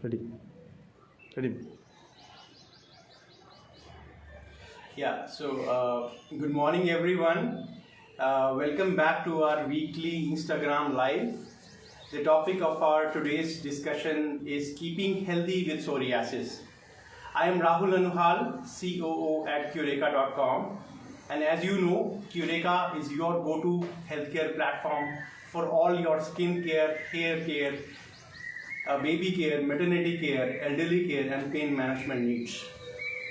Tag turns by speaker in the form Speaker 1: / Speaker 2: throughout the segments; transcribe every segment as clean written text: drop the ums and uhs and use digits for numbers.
Speaker 1: Ready. Ready.
Speaker 2: Good morning everyone. Welcome back to our weekly Instagram live. The topic of our today's discussion is keeping healthy with psoriasis. I am Rahul Anuhal, COO at Cureka.com, and as you know, Cureka is your go-to healthcare platform for all your skin care, hair care, baby care, maternity care, elderly care, and pain management needs.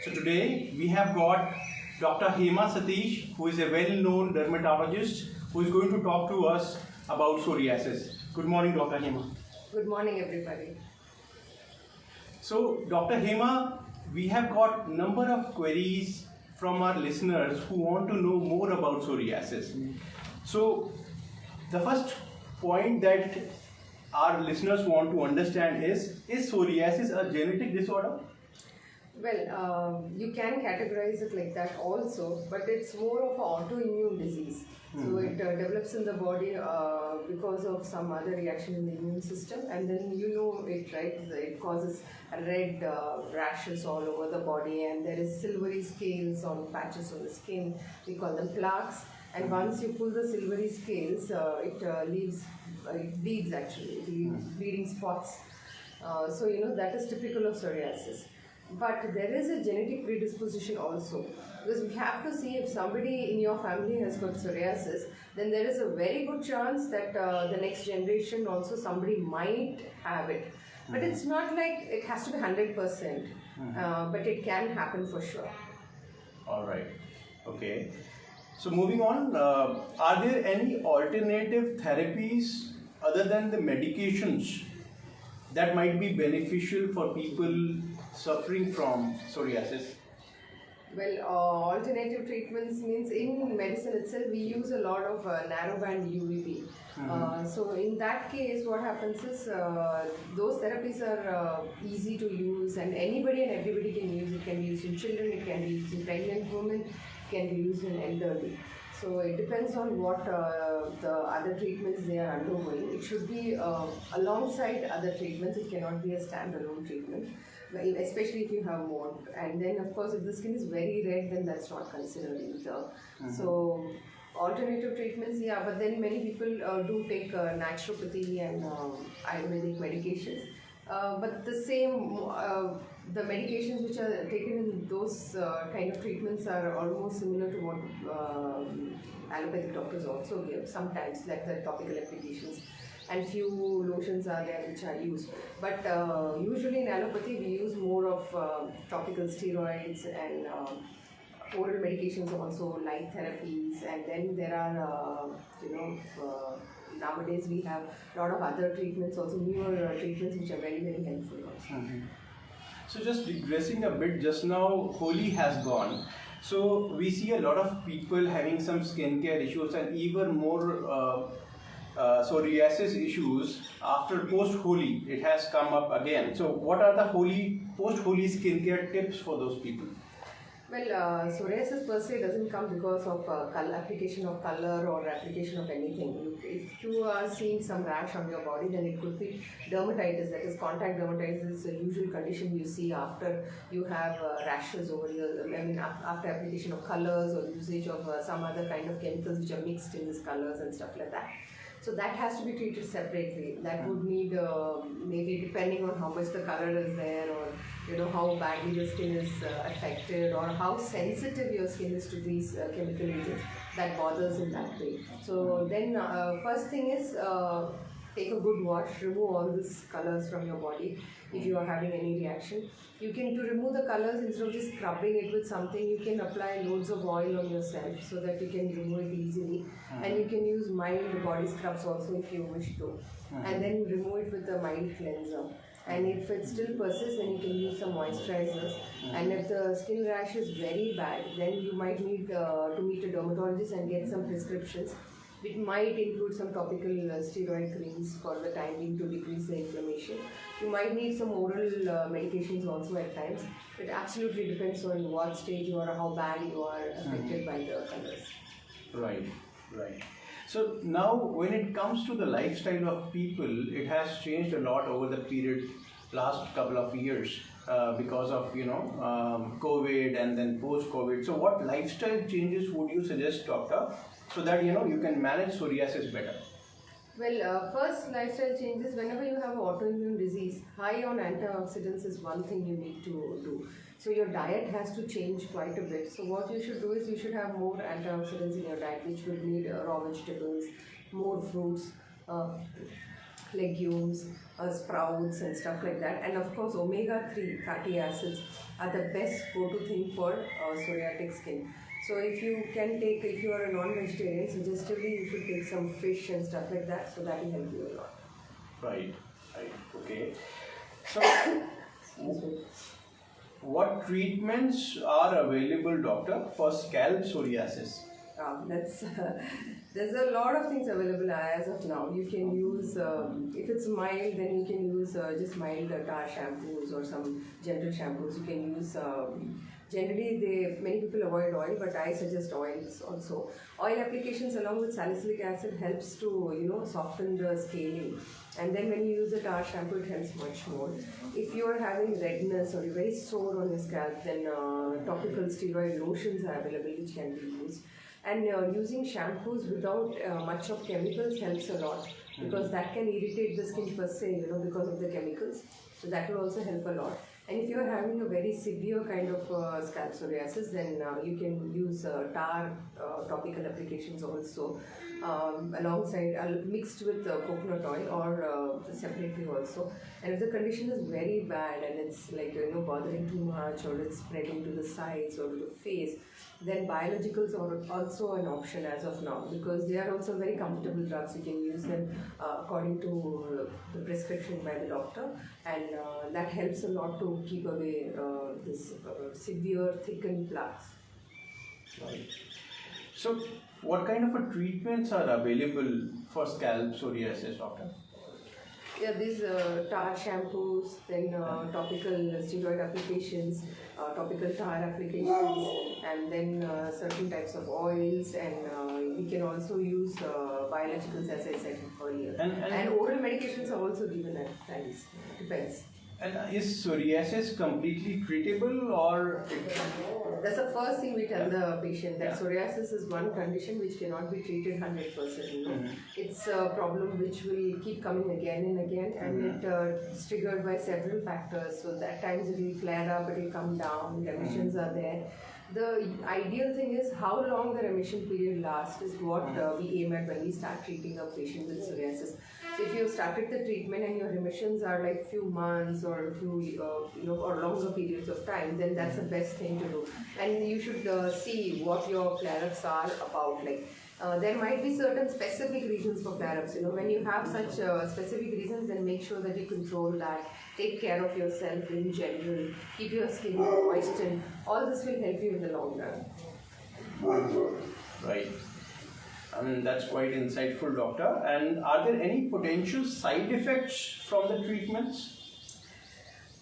Speaker 2: So today we have got Dr. Hema Sathish, who is a well-known dermatologist, who is going to talk to us about psoriasis. Good morning, Dr. Hema.
Speaker 3: Good morning, everybody.
Speaker 2: So, Dr. Hema, we have got number of queries from our listeners who want to know more about psoriasis. So, the first point that our listeners want to understand is psoriasis a genetic disorder?
Speaker 3: Well, you can categorize it like that also, but it's more of an autoimmune disease. So it develops in the body because of some other reaction in the immune system, and then you know it, right? It causes red rashes all over the body, and there is silvery scales on patches on the skin. We call them plaques. And once you pull the silvery scales, it bleeds actually, bleeding spots. So you know that is typical of psoriasis. But there is a genetic predisposition also, because we have to see if somebody in your family has got psoriasis, then there is a very good chance that the next generation also somebody might have it. But it's not like it has to be 100%, but it can happen for sure.
Speaker 2: All right. Okay. So moving on, are there any alternative therapies other than the medications that might be beneficial for people suffering from psoriasis?
Speaker 3: Well, alternative treatments means in medicine itself we use a lot of narrowband UVB. So in that case, what happens is those therapies are easy to use, and anybody and everybody can use it. It can be used in children, it can be used in pregnant women, it can be used in elderly. So it depends on what the other treatments they are undergoing. It should be alongside other treatments. It cannot be a standalone treatment, especially if you have more. And then of course if the skin is very red, then that's not considered either. So alternative treatments, yeah, but then many people do take naturopathy and Ayurvedic medications. But the same, the medications which are taken in those kind of treatments are almost similar to what allopathic doctors also give sometimes, like the topical applications. And few lotions are there which are used. But usually in allopathy we use more of topical steroids and oral medications also, light therapies, and then there are, nowadays we have a lot of other treatments also, newer treatments which are very, very helpful also.
Speaker 2: So just digressing a bit, just now Holi has gone. So we see a lot of people having some skincare issues and even more psoriasis issues after post-Holi. It has come up again. So what are the post-Holi skincare tips for those people?
Speaker 3: Well, psoriasis per se doesn't come because of application of color or application of anything. If you are seeing some rash on your body, then it could be dermatitis, that is contact dermatitis is a usual condition you see after you have rashes over after application of colors or usage of some other kind of chemicals which are mixed in these colors and stuff like that. So that has to be treated separately. That would need maybe depending on how much the color is there, or how badly the skin is affected, or how sensitive your skin is to these chemical agents, that bothers in that way. So then first thing is take a good wash, remove all these colors from your body if you are having any reaction. You can, to remove the colors, instead of just scrubbing it with something, you can apply loads of oil on yourself so that you can remove it easily. And you can use mild body scrubs also if you wish to. And then remove it with a mild cleanser. And if it still persists, then you can use some moisturizers. And if the skin rash is very bad, then you might need to meet a dermatologist and get some prescriptions. It might include some topical steroid creams for the time being to decrease the inflammation. You might need some oral medications also at times. It absolutely depends on what stage you are or how bad you are affected by the colors.
Speaker 2: Right. So now when it comes to the lifestyle of people, it has changed a lot over the period last couple of years because of COVID and then post-COVID. So what lifestyle changes would you suggest, doctor, so that you can manage psoriasis better?
Speaker 3: Well, first lifestyle changes, whenever you have autoimmune disease, high on antioxidants is one thing you need to do. So your diet has to change quite a bit. So what you should do is you should have more antioxidants in your diet, which would need raw vegetables, more fruits, legumes, sprouts and stuff like that. And of course, omega-3 fatty acids are the best go-to thing for psoriatic skin. So if you are a non-vegetarian, suggestively you should take some fish and stuff like that, so that will help you a lot.
Speaker 2: Right, okay. So, what treatments are available, doctor, for scalp psoriasis?
Speaker 3: There's a lot of things available as of now. You can use, if it's mild, then you can use just mild tar shampoos or some gentle shampoos. You can use, generally many people avoid oil, but I suggest oils also. Oil applications along with salicylic acid helps to, soften the scaling. And then when you use a tar shampoo, it helps much more. If you are having redness or you're very sore on your scalp, then topical steroid lotions are available which can be used. And using shampoos without much of chemicals helps a lot, because that can irritate the skin per se, because of the chemicals. So that will also help a lot. And if you are having a very severe kind of scalp psoriasis, then you can use tar topical applications also, alongside mixed with coconut oil or separately also. And if the condition is very bad and it's like bothering too much, or it's spreading to the sides or to the face, then biologicals are also an option as of now, because they are also very comfortable drugs. You can use them according to the prescription by the doctor, and that helps a lot to keep away this severe thickened plaques.
Speaker 2: Right. So, what kind of treatments are available for scalp psoriasis, doctor?
Speaker 3: Yeah, these tar shampoos, then topical steroid applications, topical tar applications, and then certain types of oils, and we can also use biologicals, as I said earlier. And oral medications are also given at times. Depends.
Speaker 2: And is psoriasis completely treatable, or?
Speaker 3: That's the first thing we tell the patient, that psoriasis is one condition which cannot be treated 100%. It's a problem which will keep coming again and again, and it's triggered by several factors. So at times it will flare up, it will come down, remissions are there. The ideal thing is how long the remission period lasts is what we aim at when we start treating a patient with psoriasis. So if you started the treatment and your remissions are like few months or few or longer periods of time, then that's the best thing to do. And you should see what your flare-ups are about. Like there might be certain specific reasons for flare-ups. When you have such specific reasons, then make sure that you control that. Take care of yourself in general. Keep your skin moist, and all this will help you in the long run.
Speaker 2: Right. That's quite insightful, doctor. And are there any potential side effects from the treatments?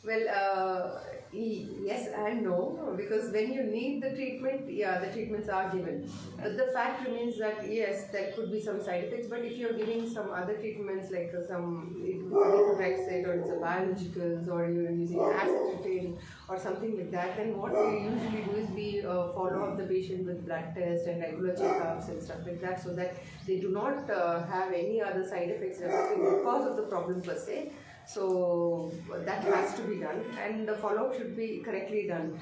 Speaker 3: Well, yes and no, because when you need the treatment, the treatments are given. But the fact remains that yes, there could be some side effects, but if you're giving some other treatments like some methotrexate, or it's a biologicals, or you're using azacitidine or something like that, then what we usually do is we follow up the patient with blood tests and regular checkups and stuff like that, so that they do not have any other side effects because of the problem per se. So that has to be done, and the follow-up should be correctly done.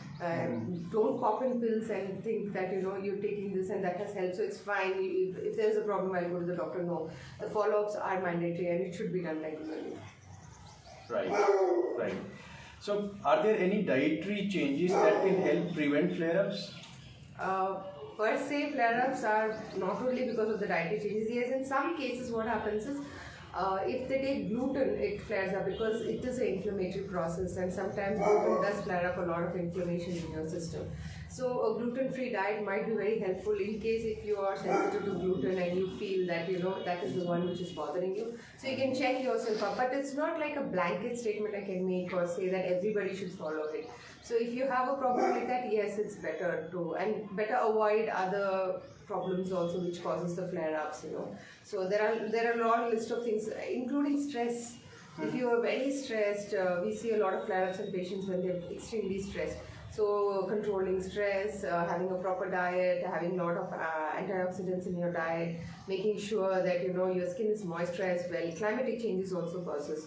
Speaker 3: Don't pop in pills and think that you're taking this and that has helped, so it's fine. If there's a problem, I'll go to the doctor. No, the follow-ups are mandatory and it should be done regularly.
Speaker 2: Right. So, are there any dietary changes that can help prevent flare-ups?
Speaker 3: Per se, flare-ups are not only because of the dietary changes. Yes, in some cases, what happens is, if they take gluten, it flares up because it is an inflammatory process, and sometimes gluten does flare up a lot of inflammation in your system. So a gluten-free diet might be very helpful in case if you are sensitive to gluten and you feel that that is the one which is bothering you. So you can check yourself up, but it's not like a blanket statement I can make or say that everybody should follow it. So if you have a problem like that, yes, it's better to, and better avoid other problems also which causes the flare-ups. So there are a long list of things, including stress. If you are very stressed, we see a lot of flare-ups in patients when they're extremely stressed. So controlling stress, having a proper diet, having a lot of antioxidants in your diet, making sure that your skin is moisturized well. Climatic changes also causes.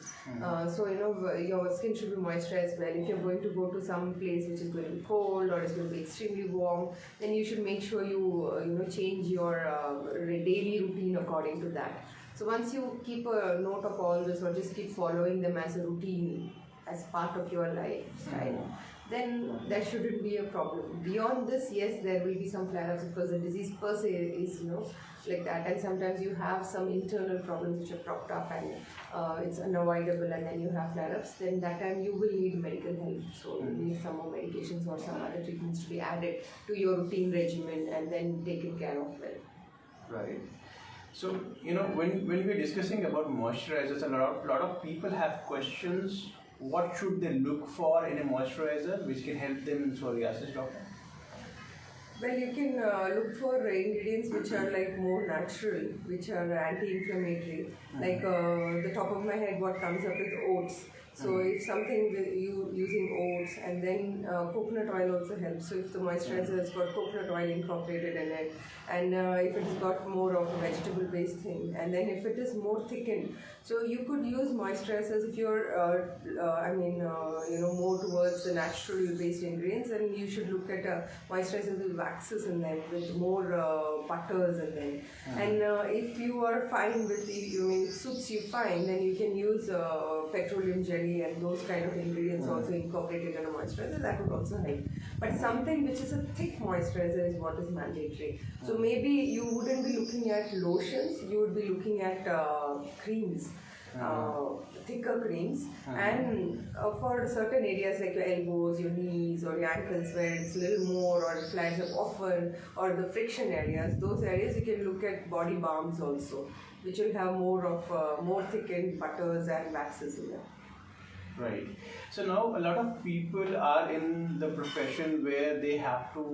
Speaker 3: So your skin should be moisturized well. If you're going to go to some place which is going to be cold or it's going to be extremely warm, then you should make sure you change your daily routine according to that. So once you keep a note of all this or just keep following them as a routine, as part of your lifestyle, then there shouldn't be a problem. Beyond this, yes, there will be some flare-ups because the disease per se is, like that. And sometimes you have some internal problems which are propped up and it's unavoidable, and then you have flare-ups. Then that time you will need medical help. So you need some more medications or some other treatments to be added to your routine regimen and then taken care of well.
Speaker 2: Right. So, when we're discussing about moisturizers, a lot of people have questions. What should they look for in a moisturizer which can help them in psoriasis, doctor?
Speaker 3: Well, you can look for ingredients which are like more natural, which are anti-inflammatory. Like the top of my head, what comes up with oats. So if something with you using oats, and then coconut oil also helps. So if the moisturizer has got coconut oil incorporated in it, and if it has got more of a vegetable-based thing, and then if it is more thickened, so you could use moisturizers if you're, more towards the natural-based ingredients, and you should look at moisturizers with waxes in them, with more butters in them. And if you are fine with, it suits you fine, then you can use petroleum jelly and those kind of ingredients also incorporated in a moisturizer. That would also help. But something which is a thick moisturizer is what is mandatory. So maybe you wouldn't be looking at lotions, you would be looking at creams. Thicker creams, and for certain areas like your elbows, your knees or your ankles where it's a little more or it flares up often, or the friction areas, those areas you can look at body balms also, which will have more of more thickened butters and waxes in them.
Speaker 2: Right. So now a lot of people are in the profession where they have to,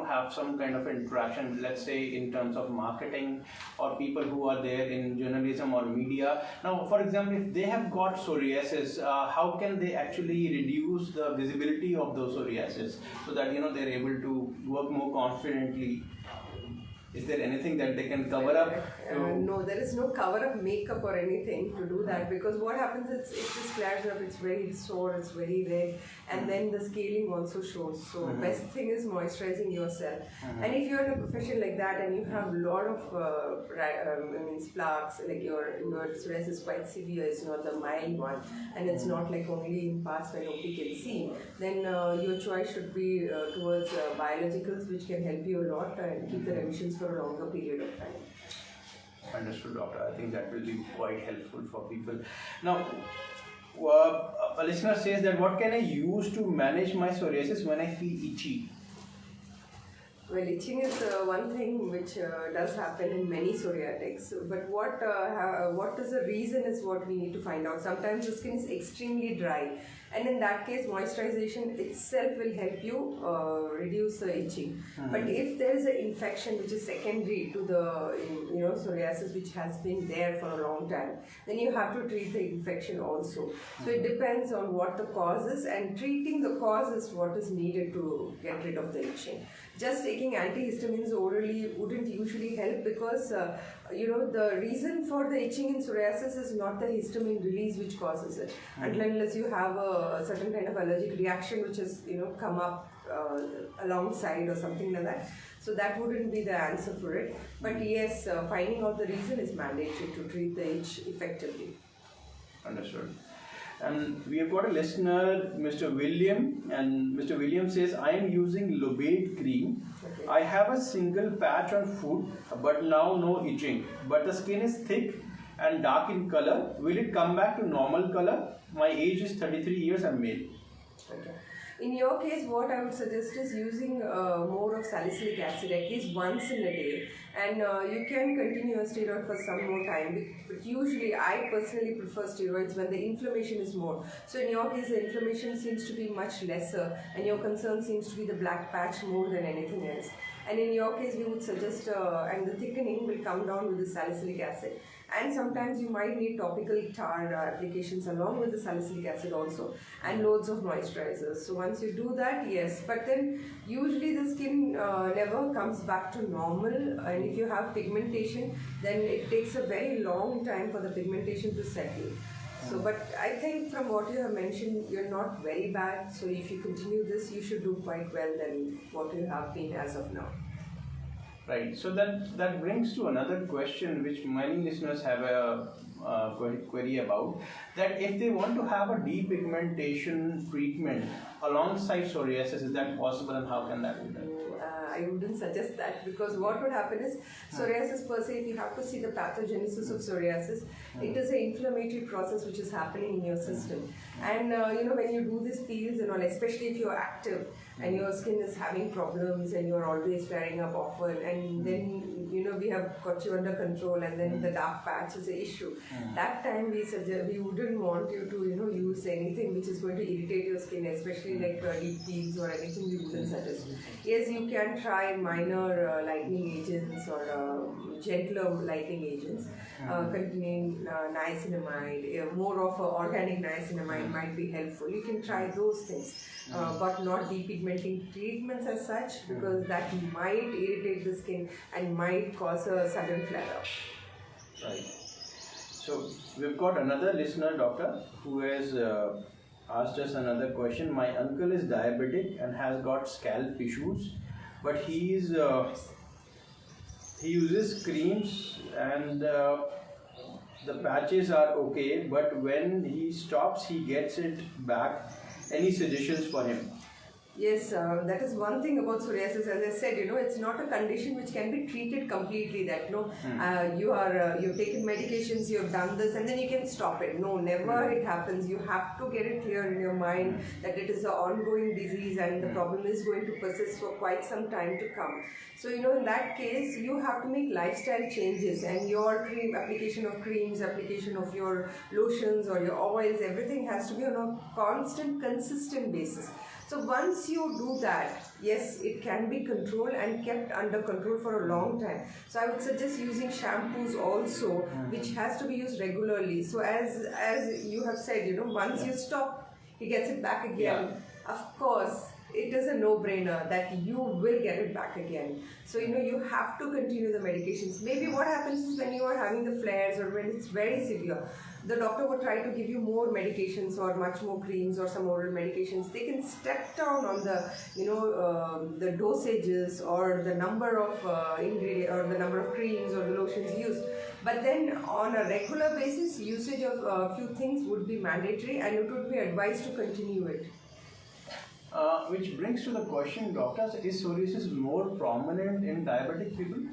Speaker 2: have some kind of interaction, let's say in terms of marketing, or people who are there in journalism or media. Now, for example, if they have got psoriasis, how can they actually reduce the visibility of those psoriasis so that, they're able to work more confidently? Is there anything that they can cover up?
Speaker 3: No, there is no cover-up makeup or anything to do that, because what happens is it just flares up, it's very sore, it's very red, and then the scaling also shows. So best thing is moisturizing yourself. And if you're in a profession like that and you have a lot of plaques, like your psoriasis is quite severe, it's not the mild one, and it's not like only in parts where nobody can see, then your choice should be towards biologicals, which can help you a lot and keep the remissions for a longer period of time.
Speaker 2: Understood, doctor. I think that will be quite helpful for people. Now, a listener says that what can I use to manage my psoriasis when I feel itchy?
Speaker 3: Well, itching is one thing which does happen in many psoriatics, but what is the reason is what we need to find out. Sometimes the skin is extremely dry, and in that case moisturization itself will help you reduce the itching. But if there is an infection which is secondary to the psoriasis which has been there for a long time, then you have to treat the infection also. So it depends on what the cause is, and treating the cause is what is needed to get rid of the itching. Just taking antihistamines orally wouldn't usually help, because the reason for the itching in psoriasis is not the histamine release which causes it, unless you have a certain kind of allergic reaction which has come up alongside or something like that. So that wouldn't be the answer for it. But yes, finding out the reason is mandatory to treat the itch effectively.
Speaker 2: Understood. And we have got a listener, Mr. William, and Mr. William says, I am using Lobate cream. Okay. I have a single patch on foot, but now no itching. But the skin is thick and dark in color. Will it come back to normal color? My age is 33 years, I'm male.
Speaker 3: Okay. In your case, what I would suggest is using more of salicylic acid at least once in a day, and you can continue a steroid for some more time. But usually, I personally prefer steroids when the inflammation is more. So in your case, the inflammation seems to be much lesser, and your concern seems to be the black patch more than anything else. And in your case, we would suggest, and the thickening will come down with the salicylic acid. and sometimes you might need topical tar applications along with the salicylic acid also, and loads of moisturizers. So once you do that, yes, but then usually the skin never comes back to normal, and if you have pigmentation, then it takes a very long time for the pigmentation to settle. So, but I think from what you have mentioned, you're not very bad. So if you continue this, you should do quite well than what you have been as of now.
Speaker 2: Right. So that brings to another question which many listeners have a query about, that if they want to have a depigmentation treatment alongside psoriasis, is that possible, and how can that be done?
Speaker 3: I wouldn't suggest that, because what would happen is psoriasis per se, if you have to see the pathogenesis of psoriasis, it is an inflammatory process which is happening in your system. And when you do these peels and all, especially if you're active and your skin is having problems and you're always flaring up often, and then we have got you under control, and then the dark patch is an issue. That time we wouldn't want you to use anything which is going to irritate your skin, especially like deep peels or anything. We wouldn't suggest. Yes, you can try minor lightening agents or gentler lightening agents containing niacinamide. More of organic niacinamide might be helpful. You can try those things, but not depigmenting treatments as such, because that might irritate the skin and might cause a sudden flare-up.
Speaker 2: Right. So we've got another listener, doctor, who has asked us another question. My uncle is diabetic and has got scalp issues, but he uses creams and the patches are okay, but when he stops, he gets it back. Any suggestions for him?
Speaker 3: Yes, that is one thing about psoriasis. As I said, it's not a condition which can be treated completely. That you've taken medications, you have done this, and then you can stop it. No, never it happens. You have to get it clear in your mind that it is an ongoing disease and the problem is going to persist for quite some time to come. So in that case, you have to make lifestyle changes, and your application of creams, application of your lotions or your oils, everything has to be on a constant, consistent basis. So once you do that, yes, it can be controlled and kept under control for a long time. So I would suggest using shampoos also, which has to be used regularly. So as you have said, once you stop, he gets it back again. Of course, it is a no-brainer that you will get it back again. So you have to continue the medications. Maybe what happens is when you are having the flares or when it's very severe, the doctor would try to give you more medications or much more creams or some oral medications. They can step down on the the dosages or the number of ingredients or the number of creams or the lotions used. But then on a regular basis, usage of a few things would be mandatory, and it would be advised to continue it.
Speaker 2: Which brings to the question, doctor, is psoriasis more prominent in diabetic people?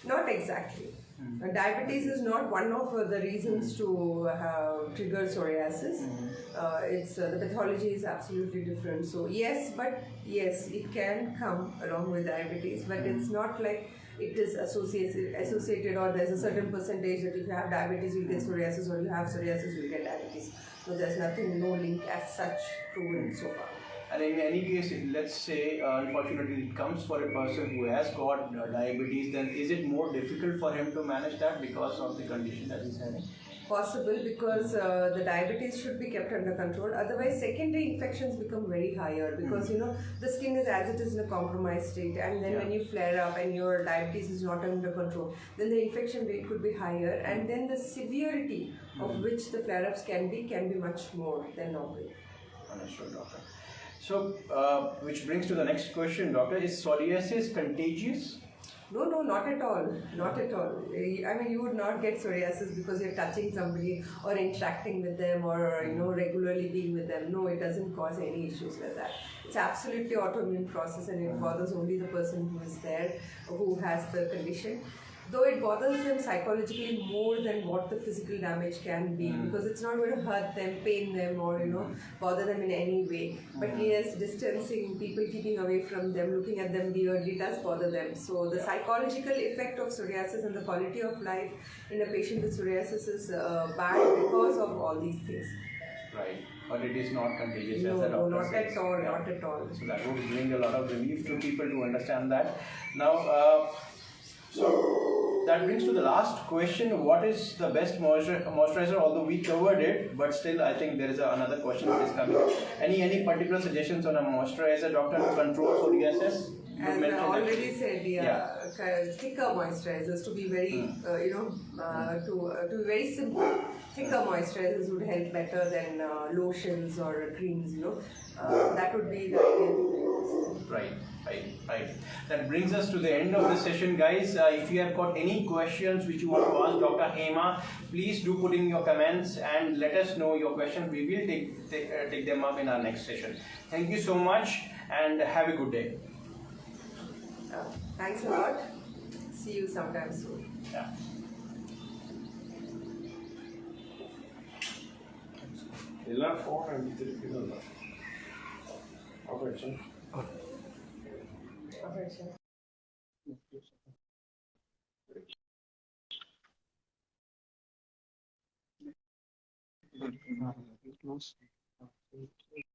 Speaker 3: Not exactly. Diabetes is not one of the reasons to trigger psoriasis. It's the pathology is absolutely different. So yes, it can come along with diabetes, but it's not like it is associated or there's a certain percentage that if you have diabetes you'll get psoriasis, or you have psoriasis you'll get diabetes. So there's no link as such proven so far.
Speaker 2: And in any case, let's say unfortunately it comes for a person who has got diabetes, then is it more difficult for him to manage that because of the condition that he's having?
Speaker 3: Possible, because the diabetes should be kept under control. Otherwise, secondary infections become very higher because the skin is as it is in a compromised state, and then when you flare up and your diabetes is not under control, then the infection rate could be higher, and then the severity of which the flare-ups can be much more than normal.
Speaker 2: Understood, doctor. So, which brings to the next question, doctor. Is psoriasis contagious?
Speaker 3: No, not at all. Not at all. I mean, you would not get psoriasis because you're touching somebody or interacting with them or, regularly being with them. No, it doesn't cause any issues like that. It's absolutely autoimmune process, and it bothers only the person who is there, who has the condition. Though it bothers them psychologically more than what the physical damage can be, because it's not going to hurt them, pain them, or bother them in any way. But yes, distancing people, keeping away from them, looking at them weirdly does bother them. So the psychological effect of psoriasis and the quality of life in a patient with psoriasis is bad because of all these things.
Speaker 2: Right. But it is not contagious,
Speaker 3: No,
Speaker 2: as the doctor
Speaker 3: not
Speaker 2: says.
Speaker 3: at all, not at all.
Speaker 2: So that would bring a lot of relief to people to understand that. Now, so that brings to the last question. What is the best moisturizer? Although we covered it, but still I think there is another question that is coming. Any particular suggestions on a moisturizer, doctor, to control psoriasis?
Speaker 3: As I already said, thicker moisturizers to be very, to be very simple. Thicker moisturizers would help better than lotions or creams. That would be the ideal.
Speaker 2: Right. That brings us to the end of the session, guys. If you have got any questions which you want to ask Dr. Hema, please do put in your comments and let us know your questions. We will take them up in our next session. Thank you so much and have a good day.
Speaker 3: Thanks a lot. See you sometime soon.
Speaker 2: Yeah.
Speaker 1: എല്ലാ phone എടുത്തിരിക്കുന്നില്ല operation
Speaker 3: Operation.